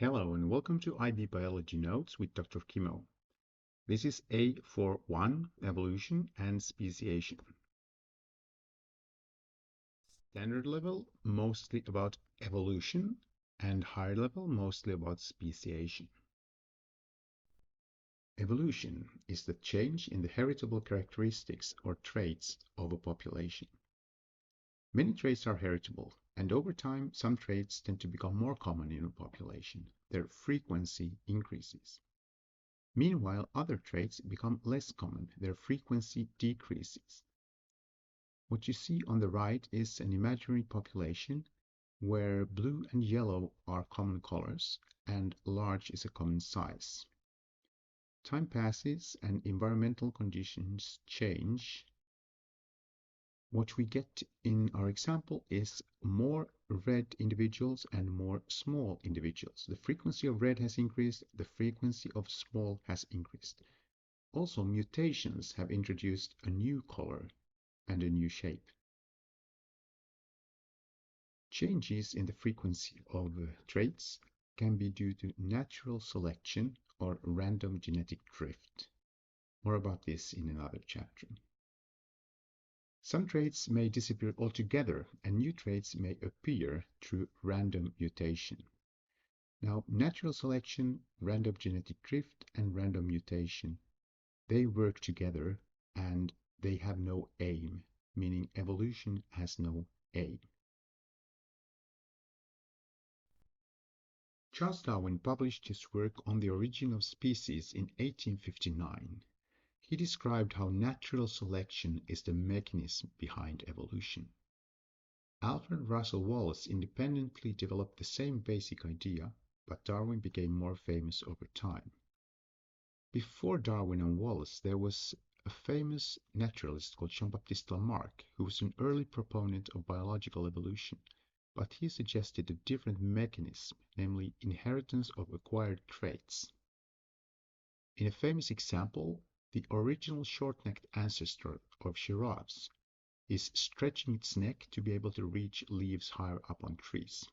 Hello and welcome to IB Biology Notes with Dr. Kimo. This is A4.1 Evolution and Speciation. Standard level, mostly about evolution, and higher level, mostly about speciation. Evolution is the change in the heritable characteristics or traits of a population. Many traits are heritable, and over time, some traits tend to become more common in a population. Their frequency increases. Meanwhile, other traits become less common. Their frequency decreases. What you see on the right is an imaginary population where blue and yellow are common colors and large is a common size. Time passes and environmental conditions change. What we get in our example is more red individuals and more small individuals. The frequency of red has increased, the frequency of small has increased. Also, mutations have introduced a new color and a new shape. Changes in the frequency of traits can be due to natural selection or random genetic drift. More about this in another chapter. Some traits may disappear altogether, and new traits may appear through random mutation. Now, natural selection, random genetic drift, and random mutation, they work together and they have no aim, meaning evolution has no aim. Charles Darwin published his work on the origin of species in 1859. He described how natural selection is the mechanism behind evolution. Alfred Russel Wallace independently developed the same basic idea, but Darwin became more famous over time. Before Darwin and Wallace, there was a famous naturalist called Jean-Baptiste Lamarck, who was an early proponent of biological evolution, but he suggested a different mechanism, namely inheritance of acquired traits. In a famous example, the original short-necked ancestor of giraffes is stretching its neck to be able to reach leaves higher up on trees.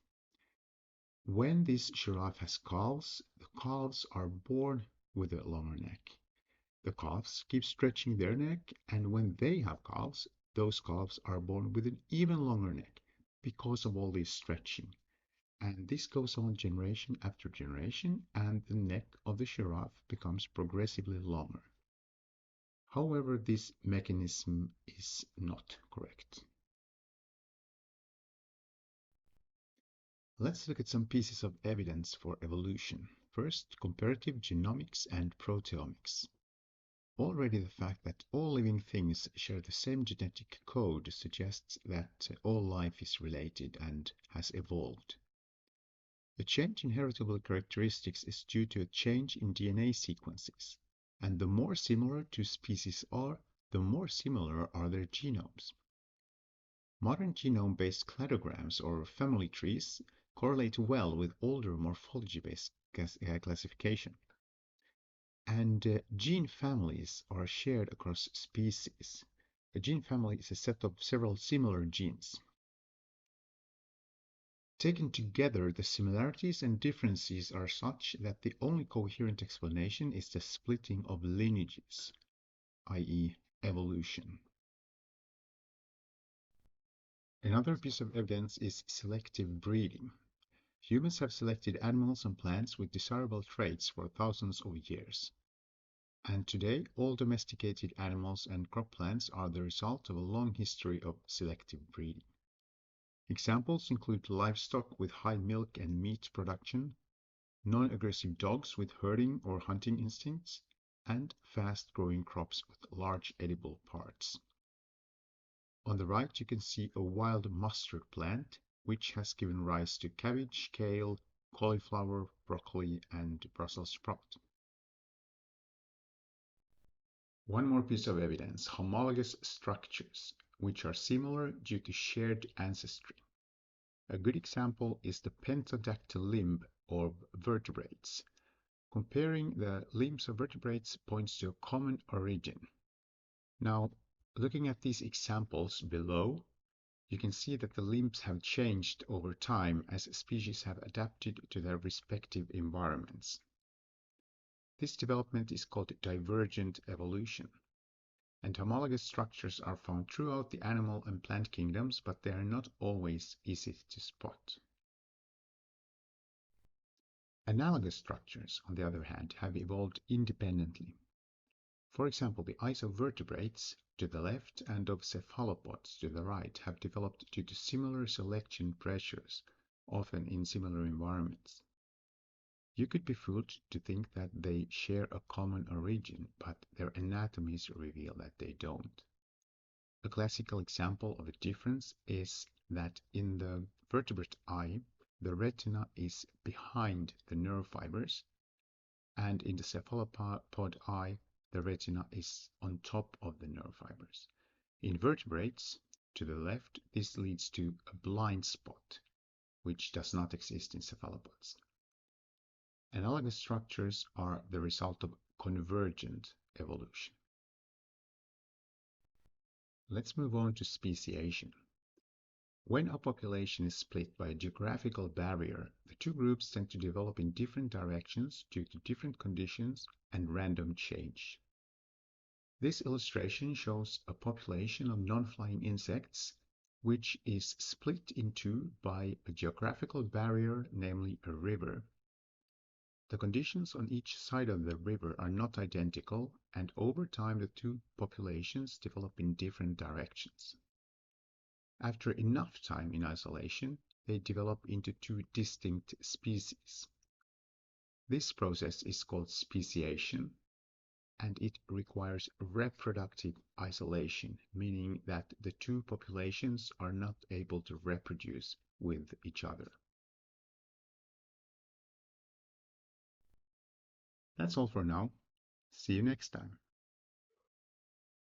When this giraffe has calves, the calves are born with a longer neck. The calves keep stretching their neck, and when they have calves, those calves are born with an even longer neck because of all this stretching. And this goes on generation after generation, and the neck of the giraffe becomes progressively longer. However, this mechanism is not correct. Let's look at some pieces of evidence for evolution. First, comparative genomics and proteomics. Already the fact that all living things share the same genetic code suggests that all life is related and has evolved. The change in heritable characteristics is due to a change in DNA sequences, and the more similar two species are, the more similar are their genomes. Modern genome-based cladograms or family trees correlate well with older morphology-based classification. And gene families are shared across species. A gene family is a set of several similar genes. Taken together, the similarities and differences are such that the only coherent explanation is the splitting of lineages, i.e., evolution. Another piece of evidence is selective breeding. Humans have selected animals and plants with desirable traits for thousands of years. And today, all domesticated animals and crop plants are the result of a long history of selective breeding. Examples include livestock with high milk and meat production, non-aggressive dogs with herding or hunting instincts, and fast-growing crops with large edible parts. On the right, you can see a wild mustard plant, which has given rise to cabbage, kale, cauliflower, broccoli, and Brussels sprout. One more piece of evidence, homologous structures, which are similar due to shared ancestry. A good example is the pentadactyl limb of vertebrates. Comparing the limbs of vertebrates points to a common origin. Now, looking at these examples below, You can see that the limbs have changed over time as species have adapted to their respective environments. This development is called divergent evolution. And homologous structures are found throughout the animal and plant kingdoms, but they are not always easy to spot. Analogous structures, on the other hand, have evolved independently. For example, the eyes of vertebrates to the left and of cephalopods to the right have developed due to similar selection pressures, often in similar environments. You could be fooled to think that they share a common origin, but their anatomies reveal that they don't. A classical example of a difference is that in the vertebrate eye, the retina is behind the nerve fibers, and in the cephalopod eye, the retina is on top of the nerve fibers. In vertebrates, to the left, this leads to a blind spot, which does not exist in cephalopods. Analogous structures are the result of convergent evolution. Let's move on to speciation. When a population is split by a geographical barrier, the two groups tend to develop in different directions due to different conditions and random change. This illustration shows a population of non-flying insects which is split in two by a geographical barrier, namely a river. The conditions on each side of the river are not identical, and over time the two populations develop in different directions. After enough time in isolation, they develop into two distinct species. This process is called speciation, and it requires reproductive isolation, meaning that the two populations are not able to reproduce with each other. That's all for now. See you next time.